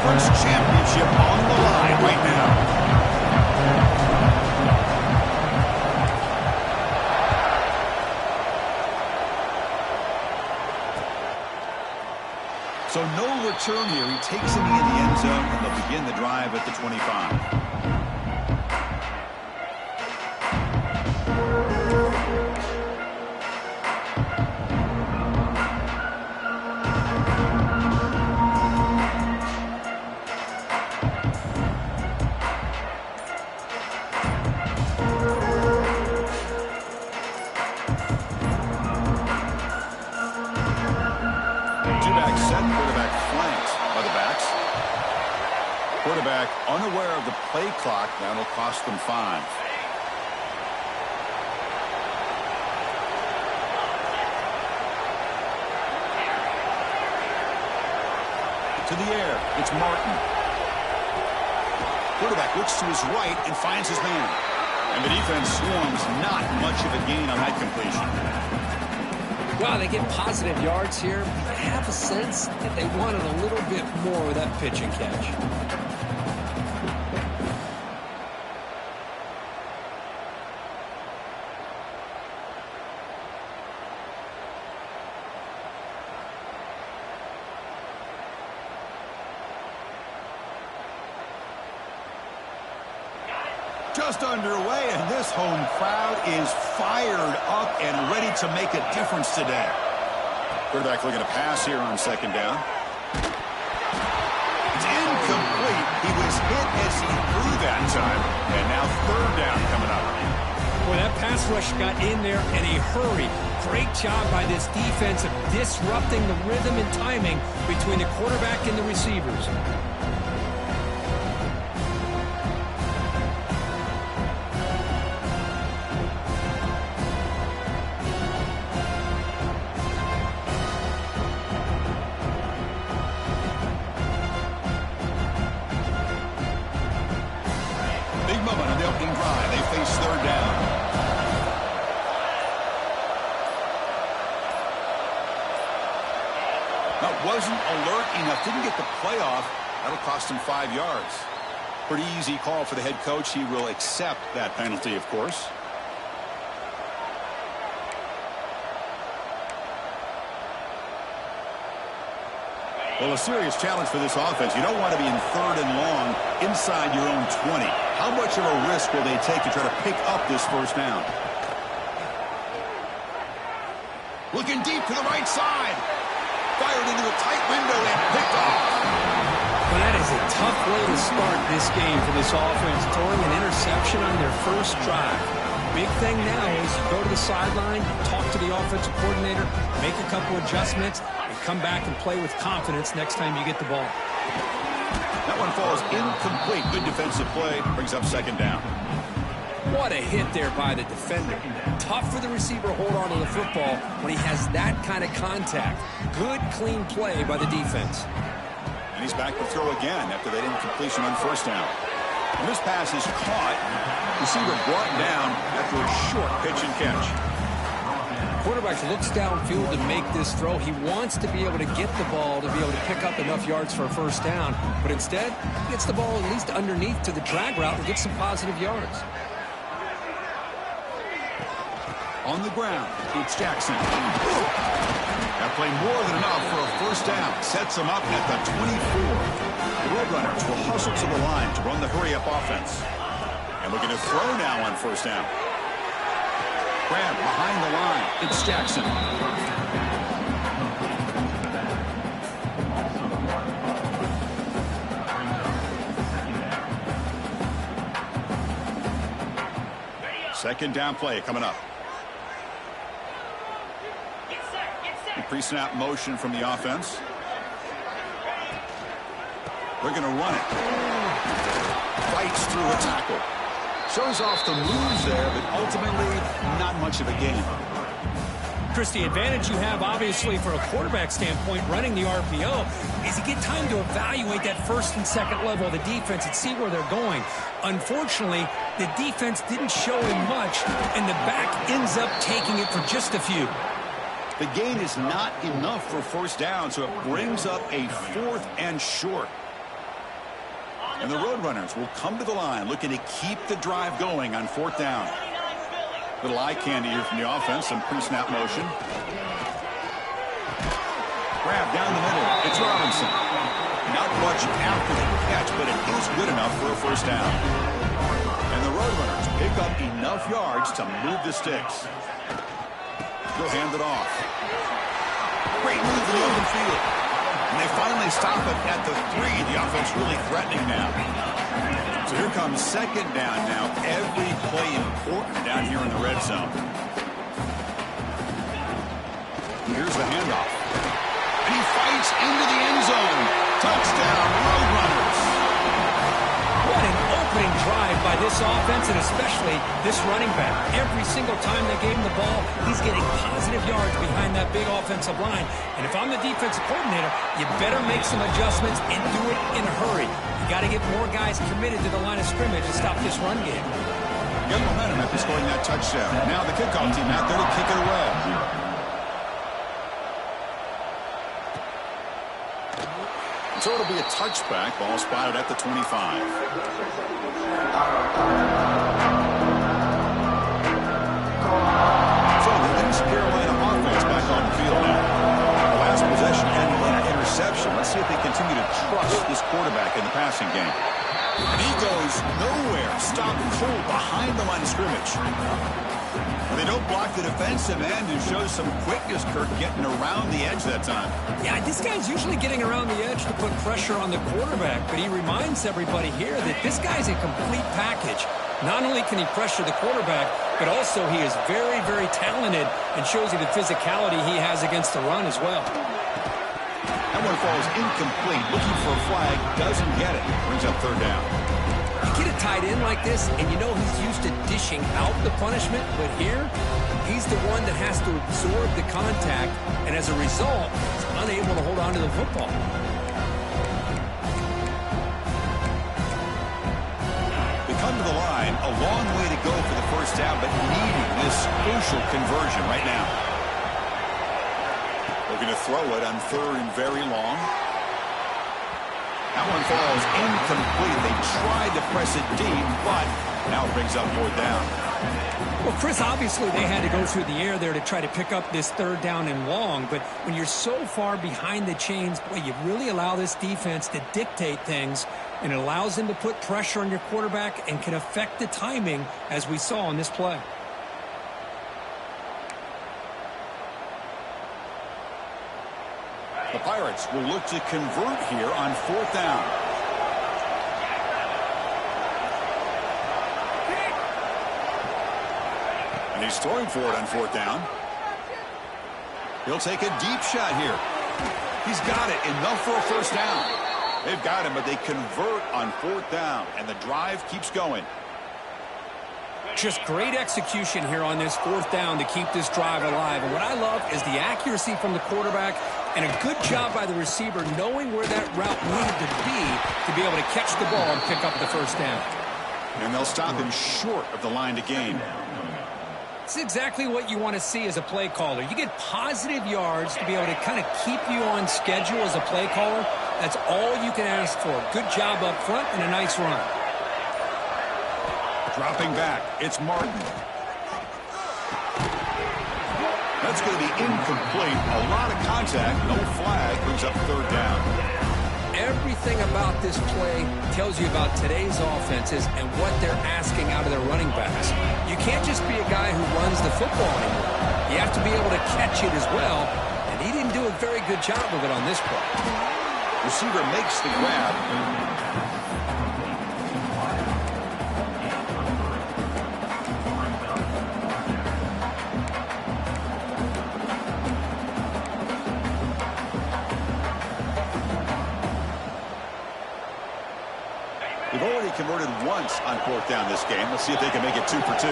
Conference Championship on the line right now. So no return here. He takes him in the end zone, and they'll begin the drive at the 25. Quarterback unaware of the play clock. That'll cost them 5. To the air. It's Martin. Quarterback looks to his right and finds his man. And the defense swarms. Not much of a gain on that completion. Well, they get positive yards here. I have a sense that they wanted a little bit more of that pitch and catch. Just underway, and this home crowd is fired up and ready to make a difference today. Quarterback looking to pass here on second down. It's incomplete. He was hit as he threw that time, and now third down coming up. Boy, that pass rush got in there in a hurry. Great job by this defense of disrupting the rhythm and timing between the quarterback and the receivers. Big moment on the opening drive. They face third down. That wasn't alert enough. Didn't get the playoff. That'll cost him 5 yards. Pretty easy call for the head coach. He will accept that penalty, of course. Well, a serious challenge for this offense. You don't want to be in third and long inside your own 20. How much of a risk will they take to try to pick up this first down? Looking deep to the right side. Fired into a tight window and picked off. Well, that is a tough way to start this game for this offense, throwing an interception on their first drive. Big thing now is go to the sideline, talk to the offensive coordinator, make a couple adjustments, and come back and play with confidence next time you get the ball. That one falls incomplete. Good defensive play. Brings up second down. What a hit there by the defender. Tough for the receiver to hold on to the football when he has that kind of contact. Good, clean play by the defense. And he's back to throw again after that incompletion on first down. And this pass is caught. Receiver brought down after a short pitch and catch. Quarterback looks downfield to make this throw. He wants to be able to get the ball to be able to pick up enough yards for a first down. But instead, he gets the ball at least underneath to the drag route and gets some positive yards. On the ground, it's Jackson. That play more than enough for a first down. Sets him up at the 24. The Roadrunners will hustle to the line to run the hurry-up offense. And looking to throw now on first down. Grab behind the line. It's Jackson. Second down play coming up. Pre-snap motion from the offense. They're going to run it. Fights through a tackle. Shows off the moves there, but ultimately not much of a gain. Chris, the advantage you have, obviously, for a quarterback standpoint, running the RPO, is you get time to evaluate that first and second level of the defense and see where they're going. Unfortunately, the defense didn't show him much, and the back ends up taking it for just a few. The gain is not enough for first down, so it brings up a 4th and short. And the Roadrunners will come to the line looking to keep the drive going on 4th down. Little eye candy here from the offense. Some pre-snap motion. Grab down the middle. It's Robinson. Not much after the catch, but it is good enough for a 1st down. And the Roadrunners pick up enough yards to move the sticks. He'll hand it off. Great move in the open field. And they finally stop it at the 3. The offense really threatening now. So here comes 2nd down now. Every play important down here in the red zone. Here's the handoff. And he fights into the end zone. Touchdown, Roadrunners. What an opening drive by this offense, and especially this running back. Every single time they gave him the ball, he's getting positive yards behind that big offensive line. And if I'm the defensive coordinator, you better make some adjustments and do it in a hurry. You got to get more guys committed to the line of scrimmage to stop this run game. Good momentum after scoring that touchdown. Now the kickoff team out there to kick it away. So it'll be a touchback. Ball spotted at the 25. So the East Carolina offense back on the field now. The last possession ended in an interception. Let's see if they continue to trust this quarterback in the passing game. And he goes nowhere. Stopped cold behind the line of scrimmage. They don't block the defensive end and show some quickness, Kirk, getting around the edge that time. Yeah, this guy's usually getting around the edge to put pressure on the quarterback, but he reminds everybody here that this guy's a complete package. Not only can he pressure the quarterback, but also he is very, very talented and shows you the physicality he has against the run as well. That one falls incomplete. Looking for a flag, doesn't get it. Brings up 3rd down. You get a tight end like this, and you know he's used to dishing out the punishment, but here, he's the one that has to absorb the contact, and as a result, he's unable to hold on to the football. They come to the line, a long way to go for the 1st down, but needing this crucial conversion right now. Looking to throw it on 3rd and very long. That one falls incomplete. They tried to press it deep, but now it brings up 4th down. Well, Chris, obviously they had to go through the air there to try to pick up this 3rd down and long, but when you're so far behind the chains, boy, you really allow this defense to dictate things, and it allows them to put pressure on your quarterback and can affect the timing, as we saw on this play. The Pirates will look to convert here on 4th down. And he's throwing for it on 4th down. He'll take a deep shot here. He's got it. Enough for a 1st down. They've got him, but they convert on 4th down, and the drive keeps going. Just great execution here on this 4th down to keep this drive alive. And what I love is the accuracy from the quarterback and a good job by the receiver knowing where that route needed to be able to catch the ball and pick up the 1st down. And they'll stop him short of the line to gain. It's exactly what you want to see as a play caller. You get positive yards to be able to kind of keep you on schedule as a play caller. That's all you can ask for. Good job up front and a nice run. Dropping back, it's Martin. That's going to be incomplete. A lot of contact, no flag, brings up 3rd down. Everything about this play tells you about today's offenses and what they're asking out of their running backs. You can't just be a guy who runs the football anymore. You have to be able to catch it as well, and he didn't do a very good job of it on this play. Receiver makes the grab. They've already converted once on 4th down this game. Let's see if they can make it 2 for 2.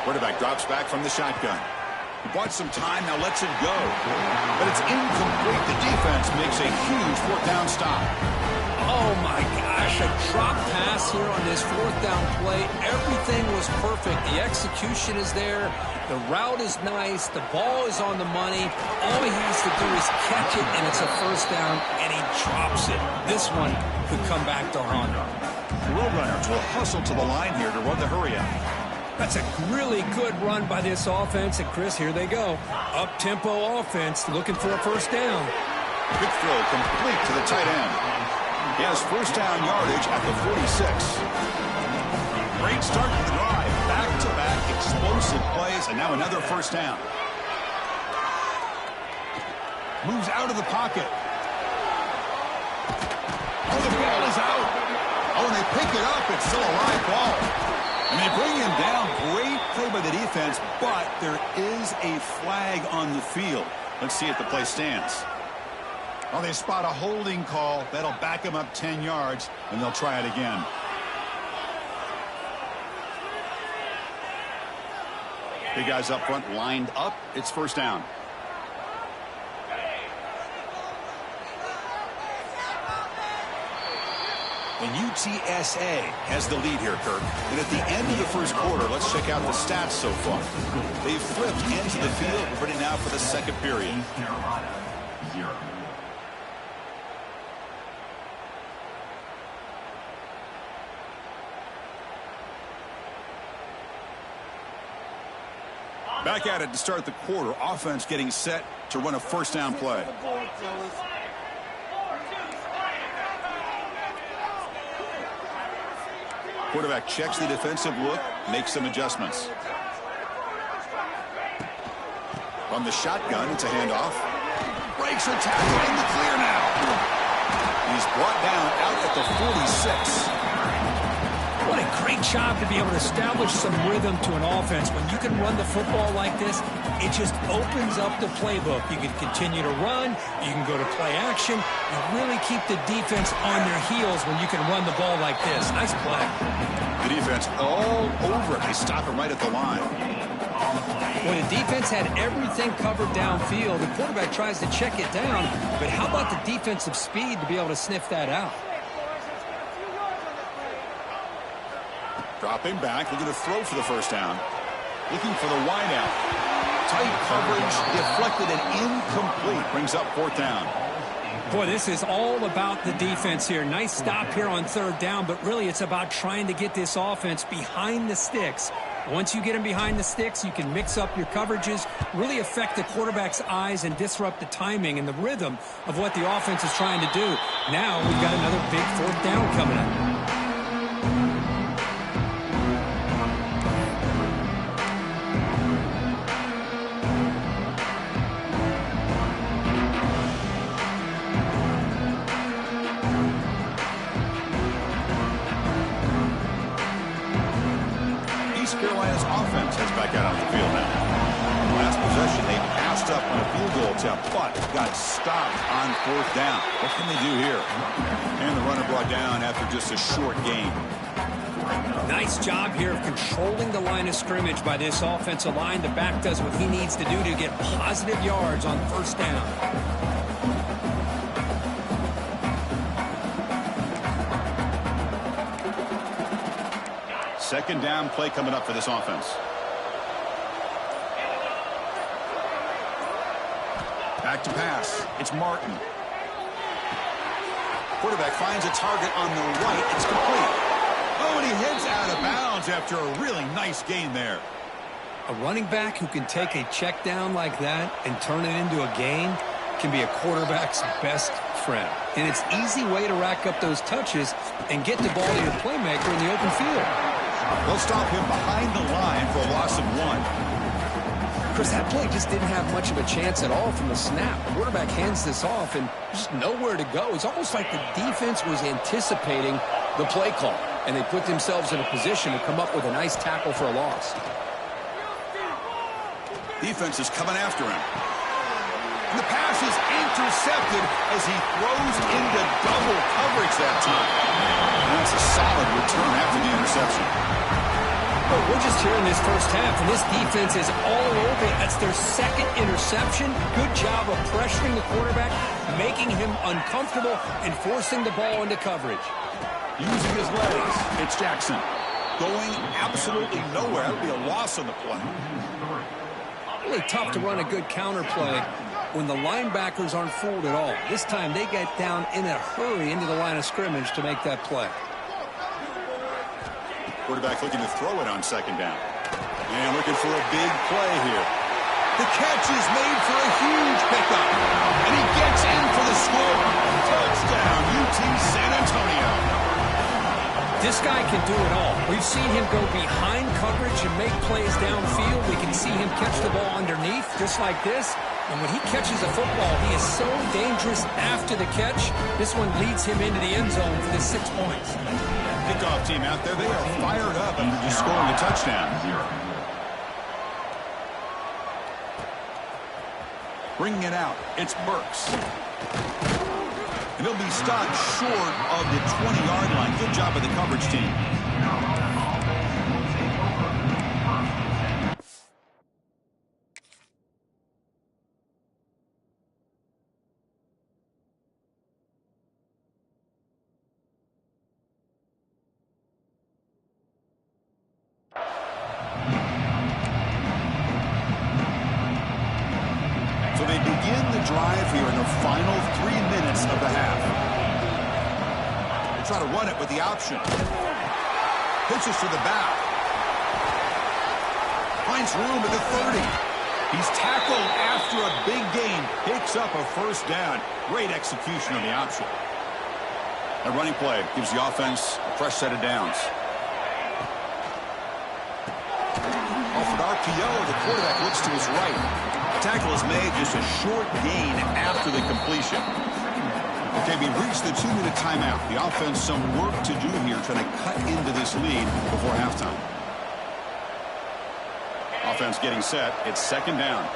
Quarterback drops back from the shotgun. He bought some time, now lets it go. But it's incomplete. The defense makes a huge 4th down stop. Oh, my gosh, a drop pass here on this fourth down play. Everything was perfect. The execution is there. The route is nice. The ball is on the money. All he has to do is catch it, and it's a first down, and he drops it. This one could come back to haunt him. The Roadrunners will hustle to the line here to run the hurry-up. That's a really good run by this offense. And, Chris, here they go. Up-tempo offense looking for a first down. Quick throw complete to the tight end. He has first down yardage at the 46. Great start to the drive. Back-to-back explosive plays, and now another first down. Moves out of the pocket. Oh, the ball is out. Oh, and they pick it up. It's still a live ball. And they bring him down. Great play by the defense, but there is a flag on the field. Let's see if the play stands. Well, they spot a holding call. That'll back him up 10 yards, and they'll try it again. Big guys up front lined up. It's first down. And UTSA has the lead here, Kirk. And at the end of the first quarter, let's check out the stats so far. They've flipped into the field, ready now for the second period. Carolina, 0. Back at it to start the quarter. Offense getting set to run a first down play. Quarterback checks the defensive look, makes some adjustments. From the shotgun, it's a handoff. Breaks a tackle in the clear now. He's brought down out at the 46. What a great job to be able to establish some rhythm to an offense. When you can run the football like this, it just opens up the playbook. You can continue to run. You can go to play action. You really keep the defense on their heels when you can run the ball like this. Nice play. The defense all over it. They stop it right at the line. When the defense had everything covered downfield, the quarterback tries to check it down. But how about the defensive speed to be able to sniff that out? Dropping back, looking to throw for the first down. Looking for the wide out. Tight coverage, deflected and incomplete. Brings up fourth down. Boy, this is all about the defense here. Nice stop here on third down, but really it's about trying to get this offense behind the sticks. Once you get them behind the sticks, you can mix up your coverages, really affect the quarterback's eyes and disrupt the timing and the rhythm of what the offense is trying to do. Now we've got another big fourth down coming up. Carolina's offense heads back out on the field now. Last possession, they passed up on a field goal attempt, but got stopped on fourth down. What can they do here? And the runner brought down after just a short gain. Nice job here of controlling the line of scrimmage by this offensive line. The back does what he needs to do to get positive yards on first down. Second down play coming up for this offense. Back to pass. It's Martin. Quarterback finds a target on the right. It's complete. Oh, and he heads out of bounds after a really nice gain there. A running back who can take a check down like that and turn it into a gain can be a quarterback's best friend. And it's an easy way to rack up those touches and get the ball to your playmaker in the open field. They'll stop him behind the line for a loss of 1. Chris, that play just didn't have much of a chance at all from the snap. The quarterback hands this off and just nowhere to go. It's almost like the defense was anticipating the play call, and they put themselves in a position to come up with a nice tackle for a loss. Defense is coming after him. And the pass is intercepted as he throws into double coverage that time. And that's a solid return after the interception. Well, we're just here in this first half, and this defense is all over it. That's their second interception. Good job of pressuring the quarterback, making him uncomfortable, and forcing the ball into coverage. Using his legs, it's Jackson. Going absolutely nowhere. That would be a loss on the play. Really tough to run a good counter play when the linebackers aren't fooled at all. This time they get down in a hurry into the line of scrimmage to make that play. Quarterback looking to throw it on second down. And looking for a big play here. The catch is made for a huge pickup. And he gets in for the score. Touchdown, UT San Antonio. This guy can do it all. We've seen him go behind coverage and make plays downfield. We can see him catch the ball underneath, just like this. And when he catches a football, he is so dangerous after the catch. This one leads him into the end zone for the 6 points. Kickoff team out there, they are fired up after just scoring a touchdown. Bringing it out, it's Burks. And he'll be stopped short of the 20-yard line. Good job by the coverage team. So they begin the drive here in the final 3 minutes of the half. They try to run it with the option. Pitches to the back. Finds room at the 30. He's tackled after a big gain. Picks up a first down. Great execution on the option. A running play gives the offense a fresh set of downs. Off an RPO, the quarterback looks to his right. The tackle is made, just a short gain after the completion. Okay, we reached the 2-minute timeout. The offense some work to do here, trying to cut into this lead before halftime. Offense getting set. It's second down.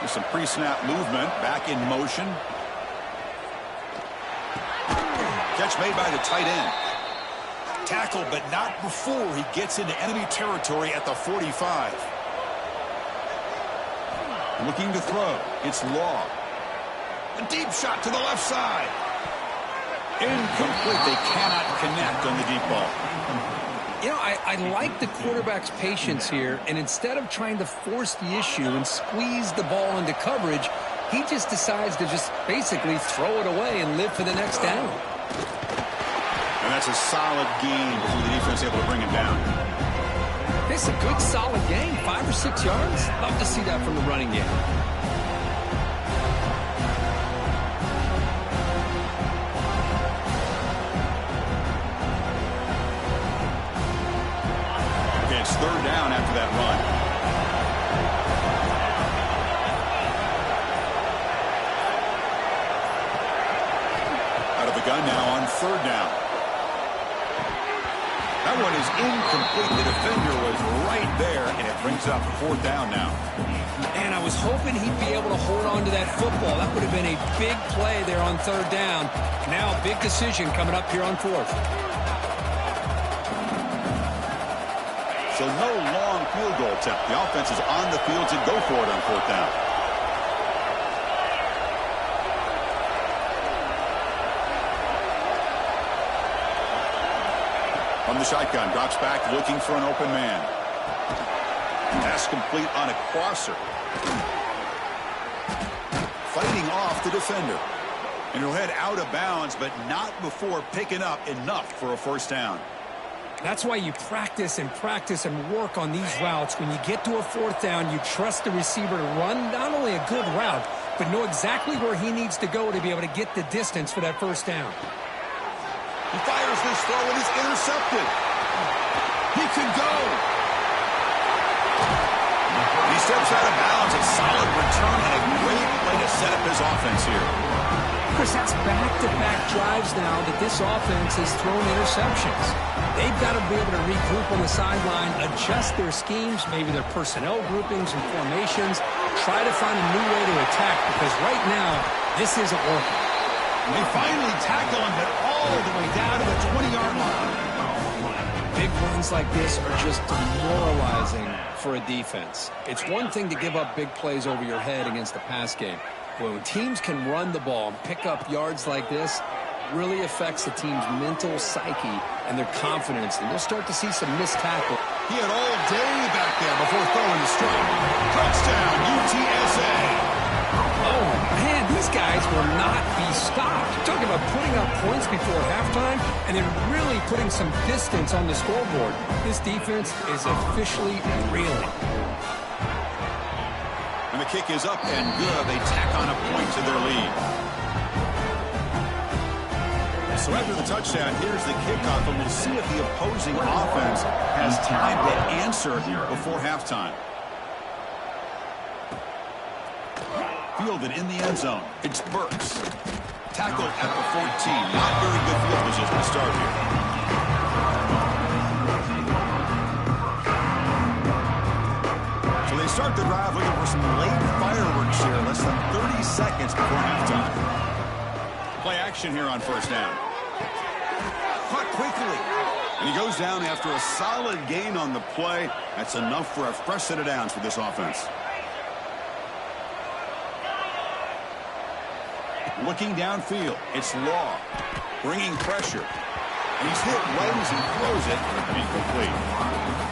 There's some pre-snap movement. Back in motion. Catch made by the tight end. Tackled, but not before he gets into enemy territory at the 45. Looking to throw. It's Law. A deep shot to the left side. Incomplete. They cannot connect on the deep ball. You know, I like the quarterback's patience here, and instead of trying to force the issue and squeeze the ball into coverage, he just decides to just basically throw it away and live for the next down. And that's a solid gain before the defense able to bring him down. It's a good, solid gain, 5 or 6 yards. Love to see that from the running game. Okay, it's third down after that run. Out of the gun now on third down. That one is incomplete. The defender was right there, and it brings up fourth down now. And I was hoping he'd be able to hold on to that football. That would have been a big play there on third down. Now a big decision coming up here on fourth. So no long field goal attempt. The offense is on the field to go for it on fourth down. From the shotgun, drops back, looking for an open man. Pass complete on a crosser. Fighting off the defender. And he'll head out of bounds, but not before picking up enough for a first down. That's why you practice and work on these routes. When you get to a fourth down, you trust the receiver to run not only a good route, but know exactly where he needs to go to be able to get the distance for that first down. He fires this throw and is intercepted. He can go. He steps out of bounds. A solid return and a great way to set up his offense here. Chris, that's back-to-back drives now that this offense has thrown interceptions. They've got to be able to regroup on the sideline, adjust their schemes, maybe their personnel groupings and formations, try to find a new way to attack, because right now, this isn't working. They finally tackle him, but all the way down to the 20-yard line. runs like this are just demoralizing for a defense. It's one thing to give up big plays over your head against the pass game. But when teams can run the ball and pick up yards like this, it really affects the team's mental psyche and their confidence. And you'll start to see some missed tackle. He had all day back there before throwing the strike. Touchdown, UTSA. Oh, man, these guys will not be stopped. You're talking about putting up points before halftime and then really putting some distance on the scoreboard. This defense is officially reeling. And the kick is up and good. They tack on a point to their lead. So after the touchdown, here's the kickoff, and we'll see if the opposing offense has time to answer before halftime. Fielded in the end zone. It's Burks. Tackled at the 14. Not very good field position to start here. So they start the drive looking for some late fireworks here. Less than 30 seconds before halftime. Play action here on first down. Caught quickly. And he goes down after a solid gain on the play. That's enough for a fresh set of downs for this offense. Looking downfield, it's Law, bringing pressure. And he's hit right as he throws it, and incomplete.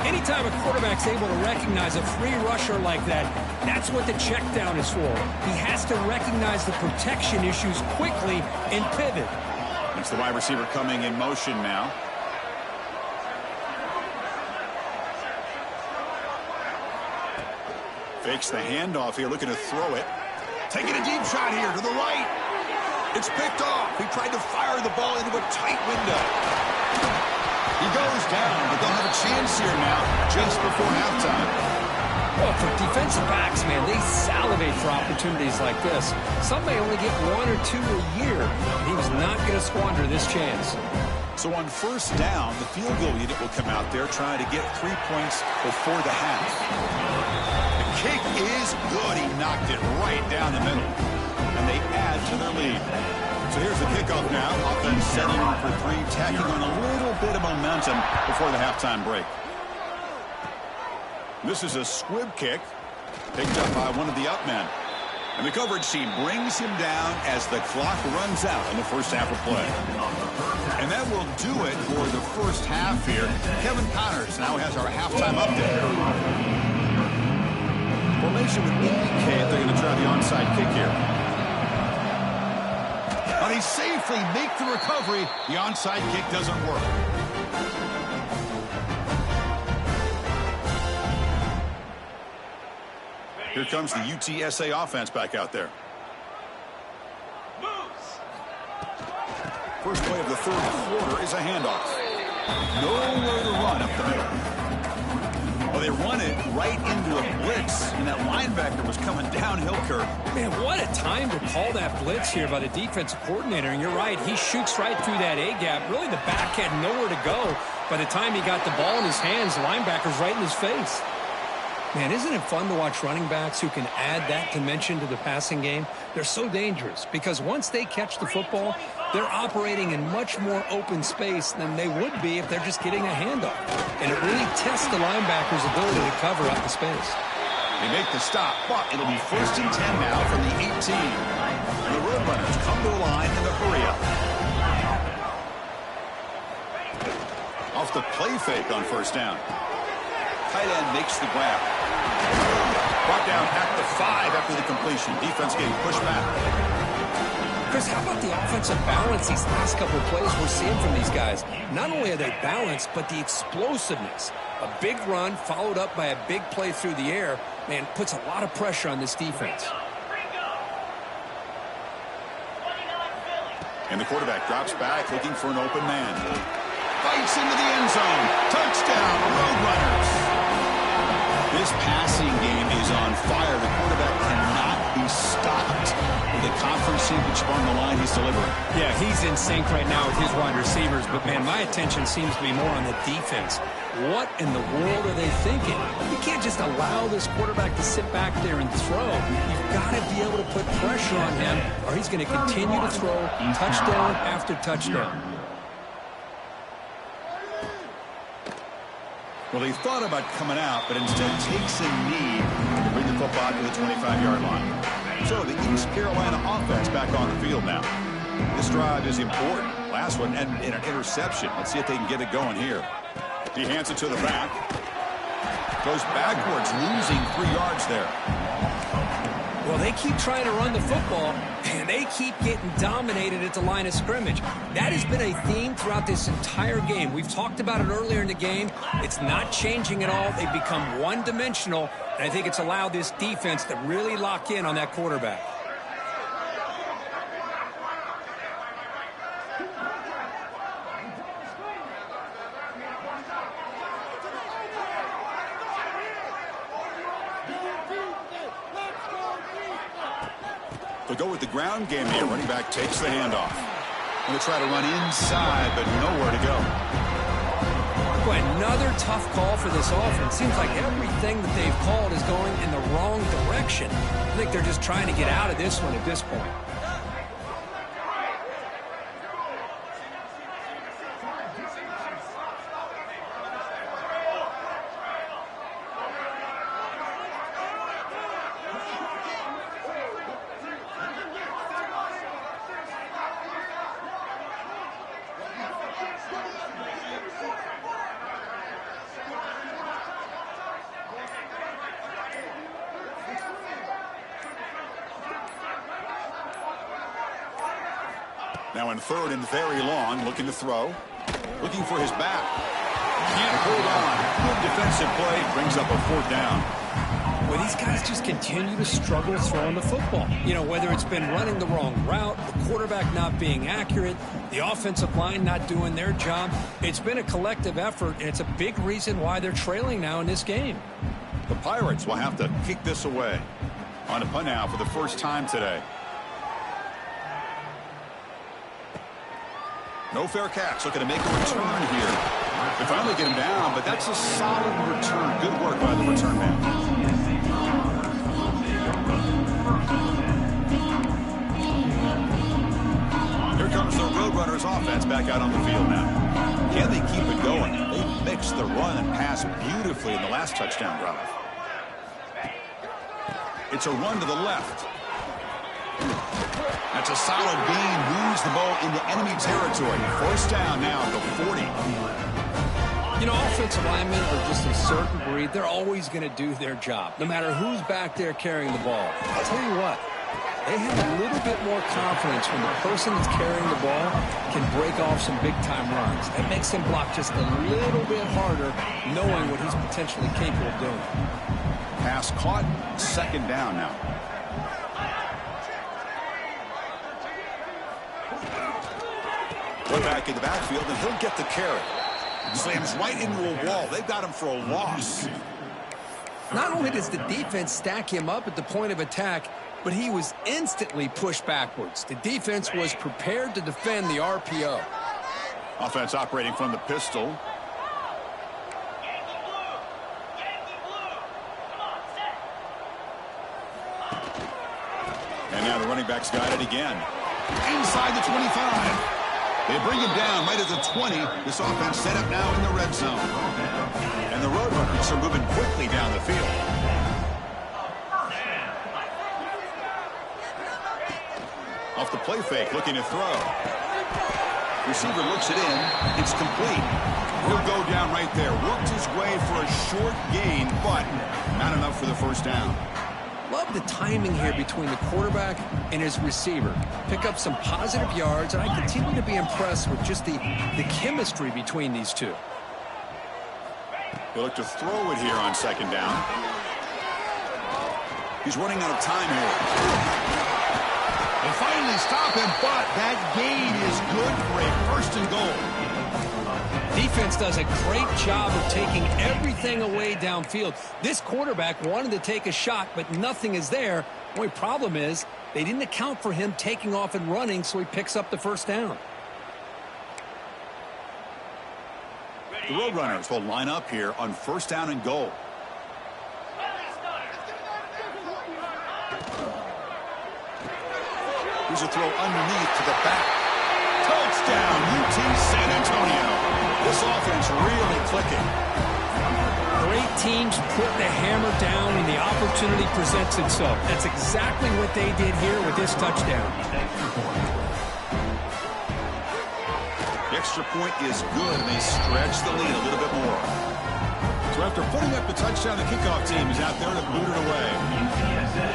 Anytime a quarterback's able to recognize a free rusher like that, that's what the check down is for. He has to recognize the protection issues quickly and pivot. It's the wide receiver coming in motion now. Fakes the handoff here, looking to throw it. Taking a deep shot here to the right. It's picked off. He tried to fire the ball into a tight window. He goes down, but they'll have a chance here now just before halftime. Well, for defensive backs, man, they salivate for opportunities like this. Some may only get 1 or 2 a year. He was not going to squander this chance. So on first down, the field goal unit will come out there trying to get 3 points before the half. The kick is good. He knocked it right down the middle. And they add to their lead. So here's the kickoff now. Offense setting for 3, tacking on a little bit of momentum before the halftime break. This is a squib kick picked up by one of the up men. And the coverage team brings him down as the clock runs out in the first half of play. And that will do it for the first half here. Kevin Connors now has our halftime update. Formation would indicate they're going to try the onside kick here. But he safely makes the recovery. The onside kick doesn't work. Here comes the UTSA offense back out there. First play of the third quarter is a handoff. Nowhere to run up the middle. Well, they run it right into a blitz, and that linebacker was coming downhill, Kirk. Man, what a time to call that blitz here by the defensive coordinator. And you're right, he shoots right through that A-gap. Really, the back had nowhere to go. By the time he got the ball in his hands, the linebacker's right in his face. Man, isn't it fun to watch running backs who can add that dimension to the passing game? They're so dangerous because once they catch the football, they're operating in much more open space than they would be if they're just getting a handoff. And it really tests the linebacker's ability to cover up the space. They make the stop, but it'll be 1st and 10 now from the 18. The Roadrunners come to the line in the hurry up. Off the play fake on first down. Tight end makes the grab. Brought down at the 5 after the completion. Defense getting pushed back. Chris, how about the offensive balance these last couple of plays we're seeing from these guys? Not only are they balanced, but the explosiveness. A big run followed up by a big play through the air, man, puts a lot of pressure on this defense. And the quarterback drops back looking for an open man. Bites into the end zone. Touchdown, Roadrunners. This passing game is on fire. The quarterback cannot be stopped. With the conference championship on the line, he's delivering. Yeah, he's in sync right now with his wide receivers, but man, my attention seems to be more on the defense. What in the world are they thinking? You can't just allow this quarterback to sit back there and throw. You've got to be able to put pressure on him, or he's going to continue to throw touchdown after touchdown. Well, he thought about coming out, but instead takes a knee to bring the football to the 25-yard line. So the East Carolina offense back on the field now. This drive is important. Last one and an interception. Let's see if they can get it going here. He hands it to the back. Goes backwards, losing 3 yards there. Well, they keep trying to run the football, and they keep getting dominated at the line of scrimmage. That has been a theme throughout this entire game. We've talked about it earlier in the game. It's not changing at all. They've become one-dimensional, and I think it's allowed this defense to really lock in on that quarterback. They'll go with the ground game here. Running back takes the handoff. Going to try to run inside, but nowhere to go. Boy, another tough call for this offense. Seems like everything that they've called is going in the wrong direction. I think they're just trying to get out of this one at this point. Now in third and very long, looking to throw. Looking for his back. Can't hold on. Good defensive play. Brings up a 4th down. Well, these guys just continue to struggle throwing the football. You know, whether it's been running the wrong route, the quarterback not being accurate, the offensive line not doing their job. It's been a collective effort, and it's a big reason why they're trailing now in this game. The Pirates will have to kick this away. On a punt now for the first time today. No fair catch. Looking to make a return here. They finally get him down, but that's a solid return. Good work by the return man. Here comes the Roadrunners offense back out on the field now. Can they keep it going? They mixed the run and pass beautifully in the last touchdown drive. It's a run to the left. That's a solid gain. Moves the ball into enemy territory. First down now at the 40. You know, offensive linemen are just a certain breed. They're always going to do their job, no matter who's back there carrying the ball. I'll tell you what, they have a little bit more confidence when the person that's carrying the ball can break off some big-time runs. That makes him block just a little bit harder, knowing what he's potentially capable of doing. Pass caught. Second down now. Back in the backfield, and he'll get the carry. Slams right into a wall. They've got him for a loss. Not only does the defense stack him up at the point of attack, but he was instantly pushed backwards. The defense was prepared to defend the RPO. Offense operating from the pistol. And now the running back's got it again. Inside the 25. They bring him down right at the 20. This offense set up now in the red zone. And the Roadrunners are moving quickly down the field. Off the play fake, looking to throw. Receiver looks it in. It's complete. He'll go down right there. Worked his way for a short gain, but not enough for the first down. Love the timing here between the quarterback and his receiver. Pick up some positive yards, and I continue to be impressed with just the chemistry between these two. They look to throw it here on second down. He's running out of time here. They finally stop him, but that gain is good for a first and goal. Defense does a great job of taking everything away downfield. This quarterback wanted to take a shot, but nothing is there. The only problem is they didn't account for him taking off and running, so he picks up the first down. The Roadrunners will line up here on first down and goal. Here's a throw underneath to the back. Touchdown, UT San Antonio. This offense really clicking. Great teams put the hammer down when the opportunity presents itself. That's exactly what they did here with this touchdown. The extra point is good, and they stretch the lead a little bit more. So after putting up the touchdown, the kickoff team is out there to boot it away. UTSA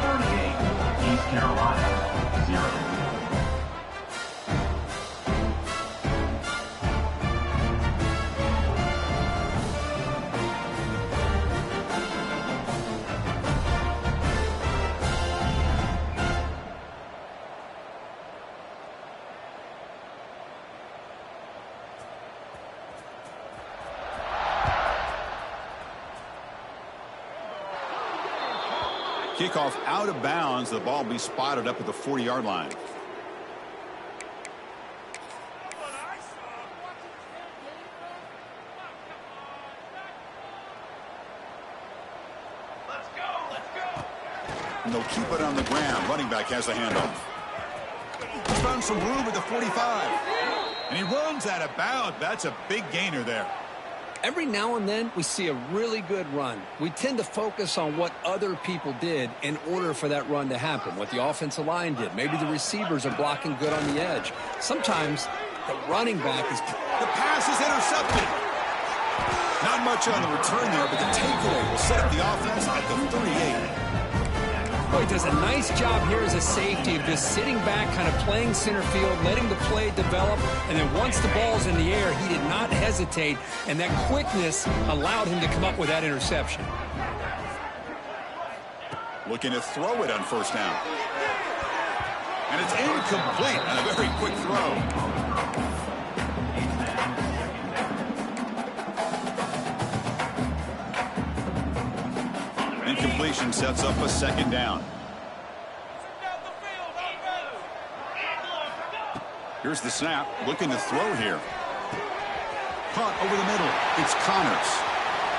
38, East Carolina 0. Kickoff out of bounds. The ball will be spotted up at the 40-yard line. And they'll keep it on the ground. Running back has the handoff. He's found some room at the 45. And he runs out of bounds. That's a big gainer there. Every now and then, we see a really good run. We tend to focus on what other people did in order for that run to happen, what the offensive line did. Maybe the receivers are blocking good on the edge. Sometimes the running back is... The pass is intercepted. Not much on the return there, but the takeaway will set up the offense at the 38. Boy, he does a nice job here as a safety of just sitting back, kind of playing center field, letting the play develop, and then once the ball's in the air, he did not hesitate, and that quickness allowed him to come up with that interception. Looking to throw it on first down. And it's incomplete on a very quick throw. Incompletion sets up a second down. Here's the snap. Looking to throw here. Caught over the middle. It's Connors.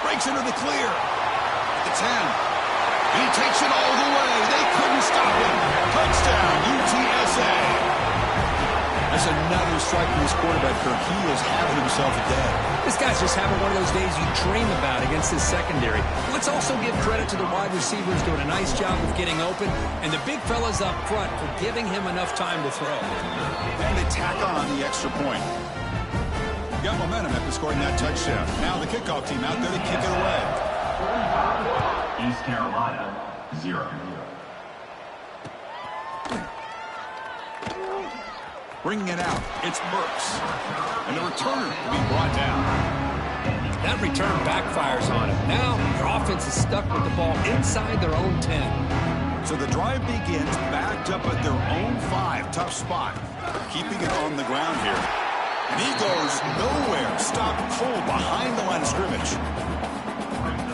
Breaks into the clear. At the 10. He takes it all the way. They couldn't stop him. Touchdown, UTSA. That's another strike from this quarterback, Kirk. He is having himself a day. This guy's just having one of those days you dream about against his secondary. Let's also give credit to the wide receivers doing a nice job of getting open, and the big fellas up front for giving him enough time to throw. And they tack on the extra point. Got momentum after scoring that touchdown. Now the kickoff team out there to kick it away. East Carolina 0. Bringing it out, it's Burks. And the return will be brought down. That return backfires on him. Now their offense is stuck with the ball inside their own 10. So the drive begins backed up at their own 5. Tough spot. Keeping it on the ground here. And he goes nowhere. Stopped cold behind the line of scrimmage.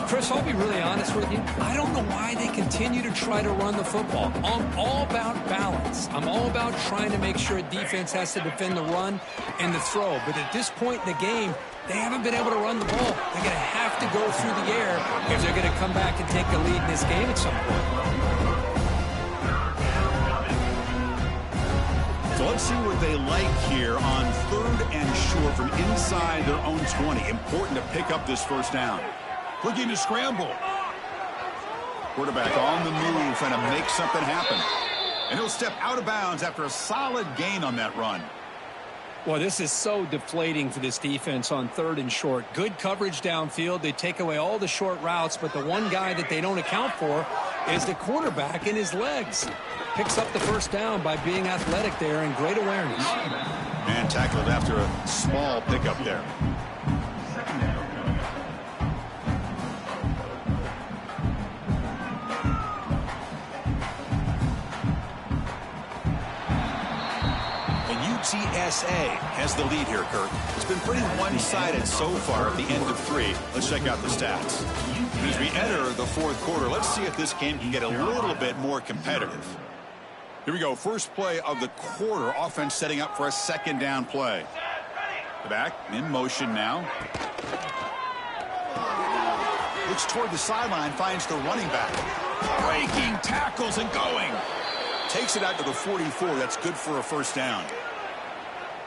Chris, I'll be really honest with you. I don't know why they continue to try to run the football. I'm all about balance. I'm all about trying to make sure a defense has to defend the run and the throw. But at this point in the game, they haven't been able to run the ball. They're going to have to go through the air if they're going to come back and take a lead in this game at some point. So let's see what they like here on 3rd and short from inside their own 20. Important to pick up this first down. Looking to scramble. Quarterback on the move, trying to make something happen. And he'll step out of bounds after a solid gain on that run. Well, this is so deflating for this defense on 3rd and short. Good coverage downfield. They take away all the short routes, but the one guy that they don't account for is the quarterback in his legs. Picks up the first down by being athletic there and great awareness. And tackled after a small pickup there. UTSA has the lead here, Kirk. It's been pretty one-sided so far at the end of 3. Let's check out the stats. And as we enter the 4th quarter, let's see if this game can get a little bit more competitive. Here we go. First play of the quarter. Offense setting up for a second down play. The back in motion now. Looks toward the sideline, finds the running back. Breaking tackles and going. Takes it out to the 44. That's good for a first down.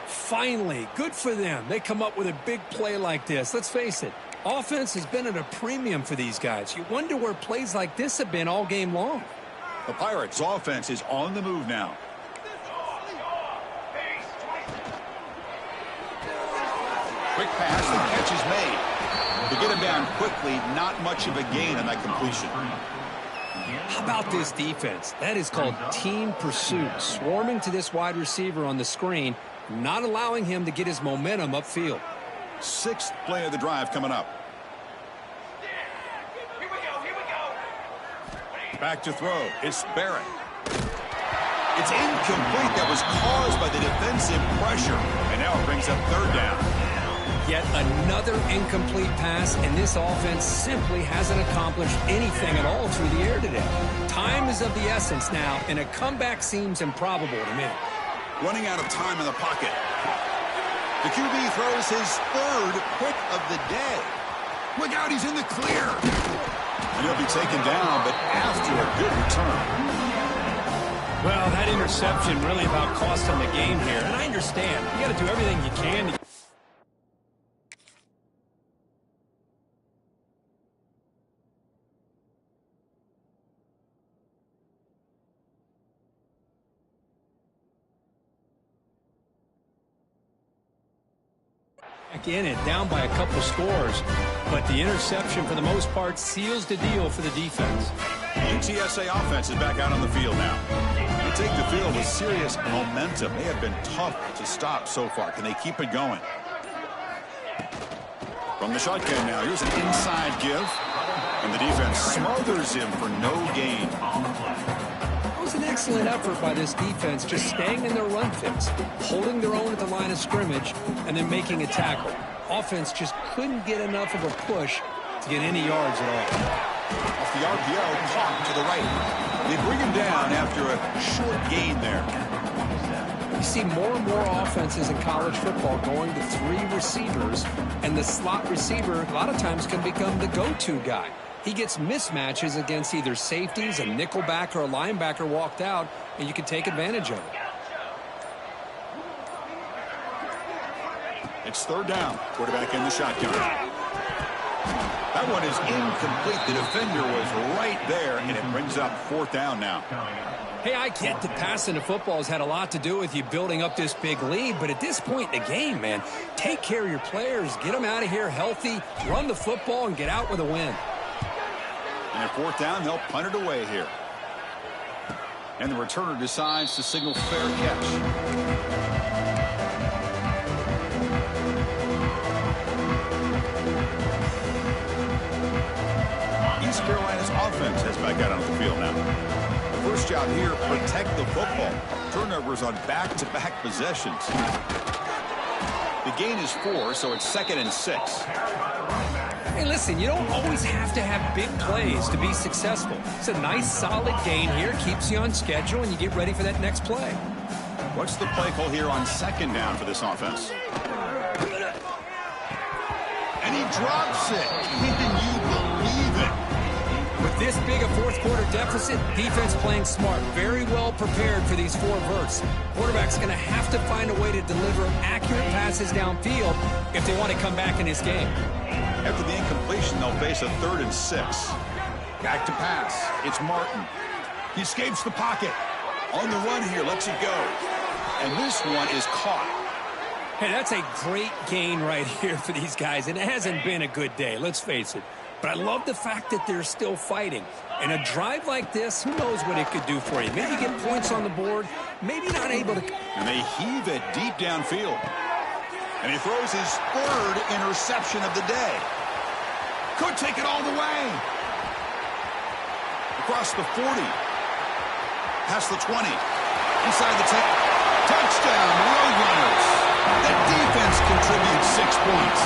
Finally, good for them. They come up with a big play like this. Let's face it, Offense has been at a premium for these guys. You wonder where plays like this have been all game long. The Pirates' offense is on the move now. Quick pass, the catch is made. To get him down quickly, not much of a gain on that completion. How about this defense? That is called team pursuit. Swarming to this wide receiver on the screen, not allowing him to get his momentum upfield. Sixth play of the drive coming up. Back to throw. It's Barrett. It's incomplete. That was caused by the defensive pressure. And now it brings up third down. Yet another incomplete pass, and this offense simply hasn't accomplished anything at all through the air today. Time is of the essence now, and a comeback seems improbable to me. Running out of time in the pocket. The QB throws his third pick of the day. Look out, he's in the clear. And he'll be taken down, but after a good return. Well, that interception really about cost him the game here. And I understand. You got to do everything you can to... in it, down by a couple scores, but the interception for the most part seals the deal for the defense. The UTSA offense is back out on the field now. They take the field with serious momentum. They have been tough to stop so far. Can they keep it going? From the shotgun now, here's an inside give, and the defense smothers him for no gain. It was an excellent effort by this defense, just staying in their run fits, holding their own at the line of scrimmage, and then making a tackle. Offense just couldn't get enough of a push to get any yards at all. Off the RPO, caught to the right. They bring him down after a short gain there. You see more and more offenses in college football going to three receivers, and the slot receiver a lot of times can become the go-to guy. He gets mismatches against either safeties, a nickelbacker, or a linebacker walked out, and you can take advantage of it. It's third down. Quarterback in the shotgun. That one is incomplete. The defender was right there, and it brings up fourth down now. Hey, I get that passing the football has had a lot to do with you building up this big lead, but at this point in the game, man, take care of your players, get them out of here healthy, run the football, and get out with a win. And at fourth down, they'll punt it away here. And the returner decides to signal fair catch. East Carolina's offense has back out on the field now. The first job here, protect the football. Turnovers on back-to-back possessions. The gain is 4, so it's 2nd and 6. Hey, listen, you don't always have to have big plays to be successful. It's a nice, solid gain here. Keeps you on schedule, and you get ready for that next play. What's the play call here on 2nd down for this offense? And he drops it. Can you believe it? With this big a fourth-quarter deficit, defense playing smart, very well prepared for these 4 verts. Quarterback's going to have to find a way to deliver accurate passes downfield if they want to come back in this game. After the incompletion, they'll face a 3rd and 6. Back to pass. It's Martin. He escapes the pocket. On the run here, lets it go. And this one is caught. Hey, that's a great gain right here for these guys, and it hasn't been a good day, let's face it. But I love the fact that they're still fighting. And a drive like this, who knows what it could do for you. Maybe get points on the board, maybe not able to... And they heave it deep downfield. And he throws his 3rd interception of the day. Could take it all the way. Across the 40. Past the 20. Inside the 10. Touchdown, Roadrunners. That defense contributes 6 points.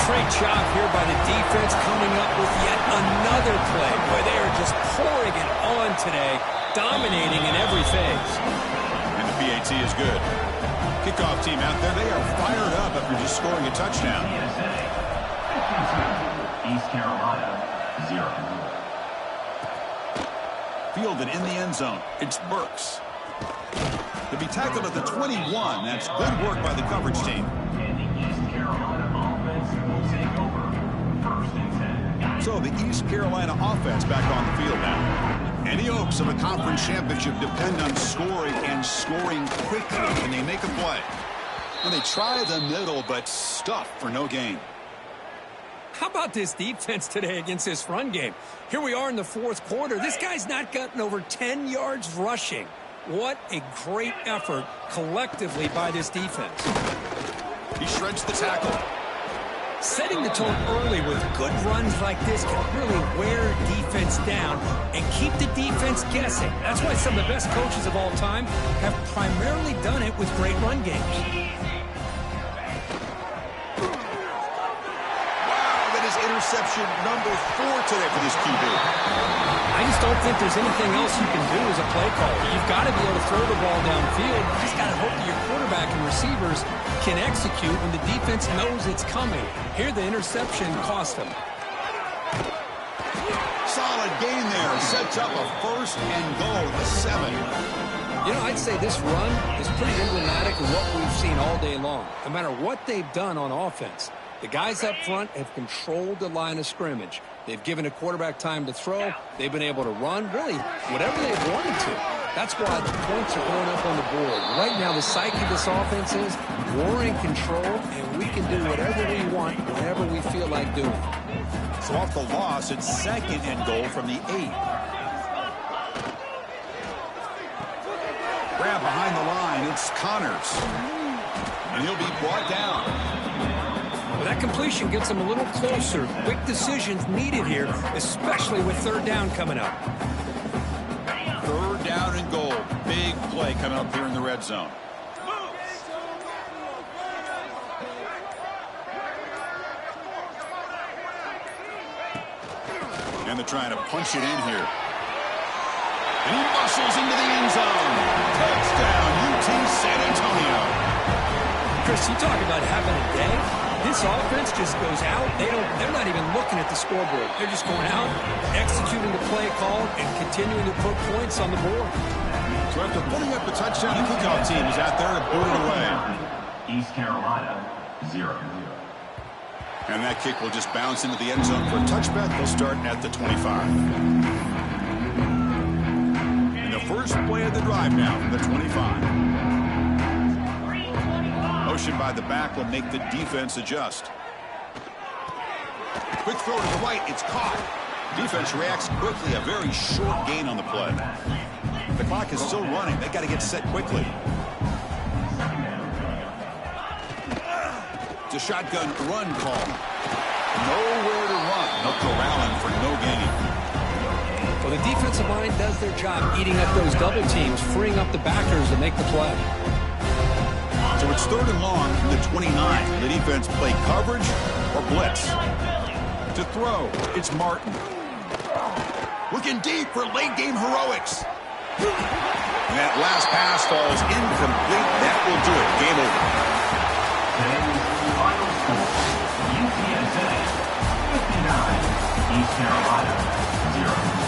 Great job here by the defense coming up with yet another play. Boy, they are just pouring it on today, dominating in every phase. And the PAT is good. Kickoff team out there, they are fired up after just scoring a touchdown. East Carolina, 0. Fielded in the end zone. It's Burks. To be tackled at the 21, that's good work by the coverage team. And the East Carolina offense will take over So the East Carolina offense back on the field now. Any hopes of a conference championship depend on scoring and scoring quickly when they make a play. When they try the middle, but stuff for no gain. How about this defense today against this run game? Here we are in the fourth quarter. This guy's not gotten over 10 yards rushing. What a great effort collectively by this defense. He shreds the tackle. Setting the tone early with good runs like this can really wear defense down and keep the defense guessing. That's why some of the best coaches of all time have primarily done it with great run games. Interception number 4 today for this QB. I just don't think there's anything else you can do as a play caller. You've got to be able to throw the ball downfield. You just got to hope that your quarterback and receivers can execute when the defense knows it's coming. Here, the interception cost them. Solid gain there. Sets up a first and goal at the 7. You know, I'd say this run is pretty emblematic of what we've seen all day long. No matter what they've done on offense, the guys up front have controlled the line of scrimmage. They've given a quarterback time to throw. They've been able to run, really, whatever they've wanted to. That's why the points are going up on the board. Right now, the psyche of this offense is we're in control, and we can do whatever we want whenever we feel like doing it. So off the loss, it's second and goal from the 8. Grab behind the line, it's Connors. And he'll be brought down. That completion gets them a little closer. Quick decisions needed here, especially with third down coming up. Third down and goal. Big play coming up here in the red zone. And they're trying to punch it in here. And he muscles into the end zone. Touchdown, UT San Antonio. Chris, you talk about having a day. This offense just goes out. They're not even looking at the scoreboard. They're just going out, executing the play call, and continuing to put points on the board. So after putting up the touchdown, the kickoff team is out there to boot it away. East Carolina, 0. And that kick will just bounce into the end zone for a touchback. They'll start at the 25. And the first play of the drive now from the 25. Motion by the back will make the defense adjust. Quick throw to the right. It's caught. Defense reacts quickly. A very short gain on the play. The clock is still running. They got to get set quickly. It's a shotgun run call. Nowhere to run. They'll corral him for no gain. Well, the defensive line does their job eating up those double teams, freeing up the backers to make the play. So it's third and long from the 29. The defense play coverage or blitz. To throw, it's Martin. Looking deep for late game heroics. And that last pass falls incomplete. That will do it. Game over. Today's final score, UTSA 59, East Carolina 0.